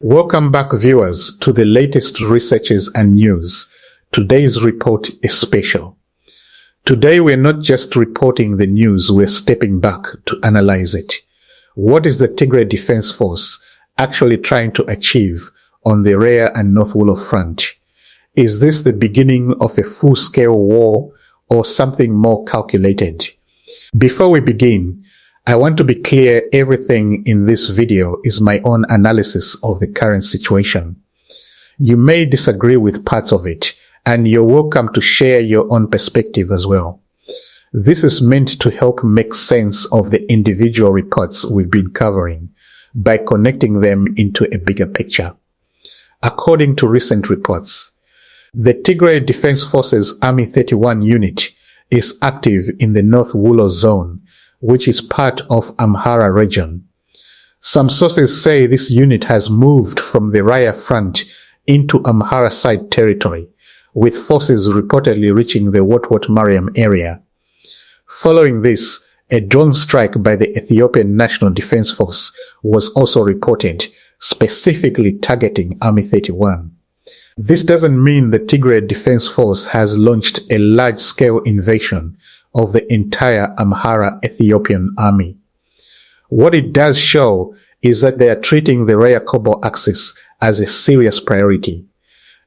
Welcome back, viewers, to the latest researches and news. Today's report is special. Today we're not just reporting the news, we're stepping back to analyze it. What is the Tigray Defense Force actually trying to achieve on the Raya and North Wolof front? Is this the beginning of a full-scale war or something more calculated? Before we begin, I want to be clear, everything in this video is my own analysis of the current situation. You may disagree with parts of it, and you're welcome to share your own perspective as well. This is meant to help make sense of the individual reports we've been covering by connecting them into a bigger picture. According to recent reports, the Tigray Defense Forces Army 31 unit is active in the North Wolof zone, which is part of Amhara region. Some sources say this unit has moved from the Raya front into Amhara side territory, with forces reportedly reaching the Wotwot Mariam area. Following this, a drone strike by the Ethiopian National Defense Force was also reported, specifically targeting Army 31. This doesn't mean the Tigray Defense Force has launched a large-scale invasion of the entire Amhara Ethiopian army. What it does show is that they are treating the Raya-Kobo axis as a serious priority.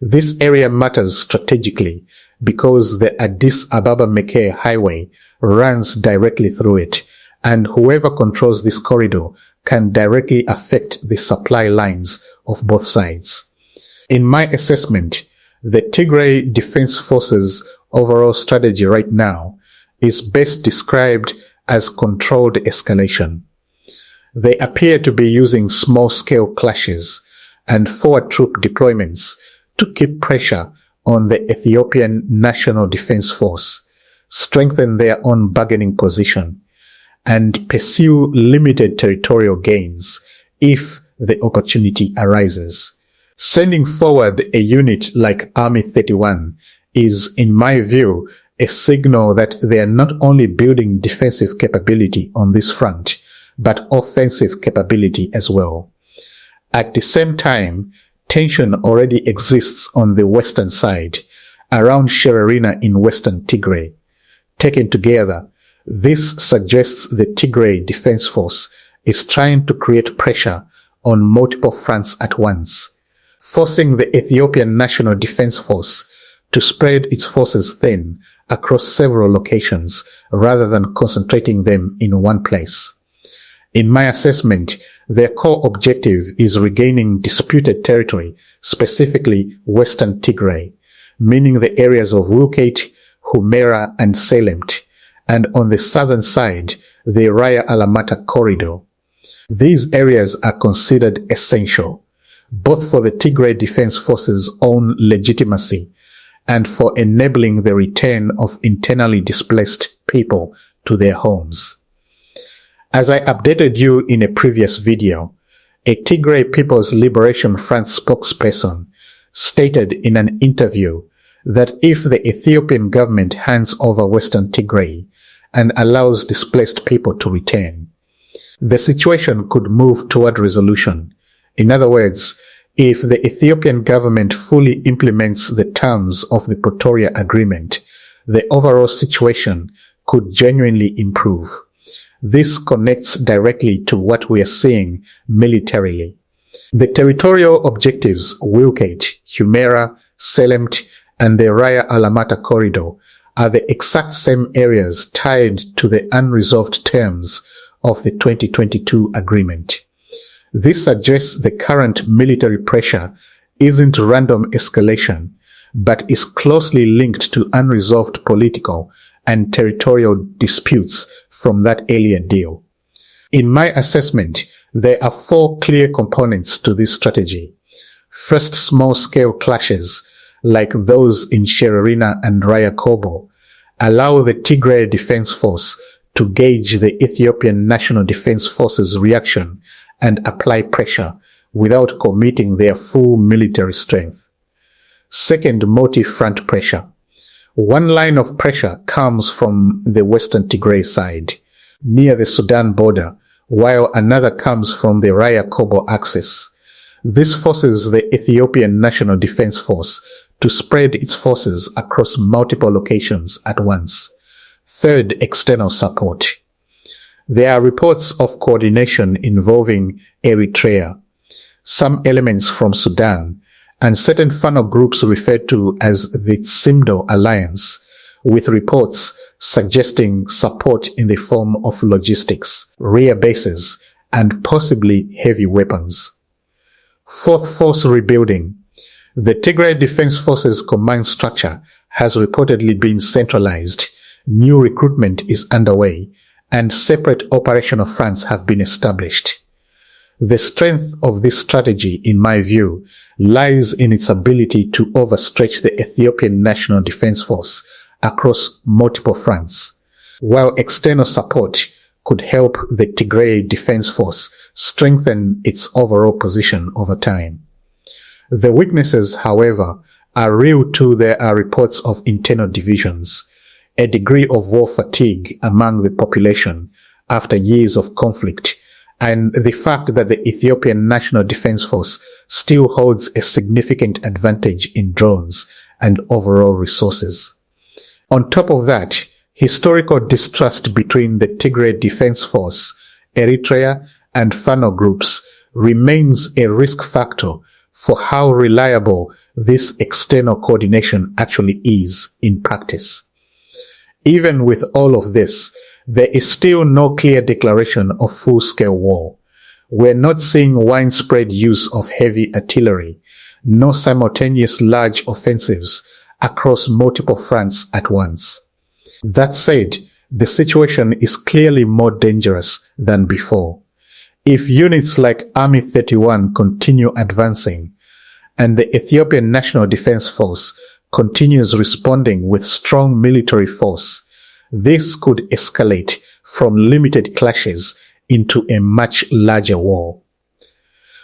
This area matters strategically because the Addis Ababa-Mekelle highway runs directly through it, and whoever controls this corridor can directly affect the supply lines of both sides. In my assessment, the Tigray Defense Force's overall strategy right now is best described as controlled escalation. They appear to be using small-scale clashes and forward troop deployments to keep pressure on the Ethiopian National Defense Force, strengthen their own bargaining position, and pursue limited territorial gains if the opportunity arises. Sending forward a unit like Army 31 is, in my view, a signal that they are not only building defensive capability on this front, but offensive capability as well. At the same time, tension already exists on the western side, around Shererina in western Tigray. Taken together, this suggests the Tigray Defense Force is trying to create pressure on multiple fronts at once, forcing the Ethiopian National Defense Force to spread its forces thin across several locations rather than concentrating them in one place. In my assessment, their core objective is regaining disputed territory, specifically Western Tigray, meaning the areas of Wulkate, Humera, and Salemt, and on the southern side, the Raya-Alamata corridor. These areas are considered essential, both for the Tigray Defense Force's own legitimacy and for enabling the return of internally displaced people to their homes. As I updated you in a previous video, a Tigray People's Liberation Front spokesperson stated in an interview that if the Ethiopian government hands over Western Tigray and allows displaced people to return, the situation could move toward resolution. In other words, if the Ethiopian government fully implements the terms of the Pretoria Agreement, the overall situation could genuinely improve. This connects directly to what we are seeing militarily. The territorial objectives, Wulkate, Humera, Salemt, and the Raya-Alamata corridor, are the exact same areas tied to the unresolved terms of the 2022 agreement. This suggests the current military pressure isn't random escalation, but is closely linked to unresolved political and territorial disputes from that earlier deal. In my assessment, there are four clear components to this strategy. First, small-scale clashes, like those in Shererina and Raya-Kobo, allow the Tigray Defense Force to gauge the Ethiopian National Defense Force's reaction and apply pressure without committing their full military strength. Second, multi-front pressure. One line of pressure comes from the Western Tigray side, near the Sudan border, while another comes from the Raya-Kobo axis. This forces the Ethiopian National Defense Force to spread its forces across multiple locations at once. Third, external support. There are reports of coordination involving Eritrea, some elements from Sudan, and certain Fano groups referred to as the Tsimdo Alliance, with reports suggesting support in the form of logistics, rear bases, and possibly heavy weapons. Fourth, force rebuilding. The Tigray Defense Forces command structure has reportedly been centralized. New recruitment is underway, and separate operational fronts have been established. The strength of this strategy, in my view, lies in its ability to overstretch the Ethiopian National Defense Force across multiple fronts, while external support could help the Tigray Defense Force strengthen its overall position over time. The weaknesses, however, are real too. There are reports of internal divisions, a degree of war fatigue among the population after years of conflict, and the fact that the Ethiopian National Defense Force still holds a significant advantage in drones and overall resources. On top of that, historical distrust between the Tigray Defense Force, Eritrea, and Fano groups remains a risk factor for how reliable this external coordination actually is in practice. Even with all of this, there is still no clear declaration of full-scale war. We're not seeing widespread use of heavy artillery, no simultaneous large offensives across multiple fronts at once. That said, the situation is clearly more dangerous than before. If units like Army 31 continue advancing, and the Ethiopian National Defense Force continues responding with strong military force, this could escalate from limited clashes into a much larger war.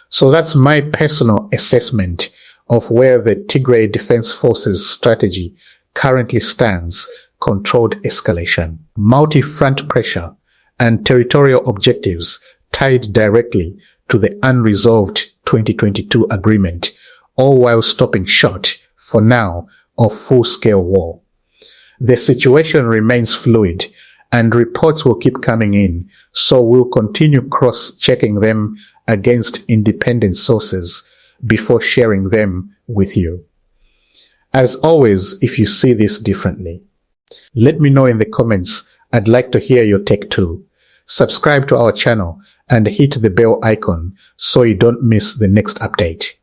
So that's my personal assessment of where the Tigray Defense Forces strategy currently stands: controlled escalation, multi-front pressure, and territorial objectives tied directly to the unresolved 2022 agreement, all while stopping short, for now, of full-scale war. The situation remains fluid, and reports will keep coming in, so we'll continue cross-checking them against independent sources before sharing them with you. As always, if you see this differently, let me know in the comments. I'd like to hear your take too. Subscribe to our channel and hit the bell icon so you don't miss the next update.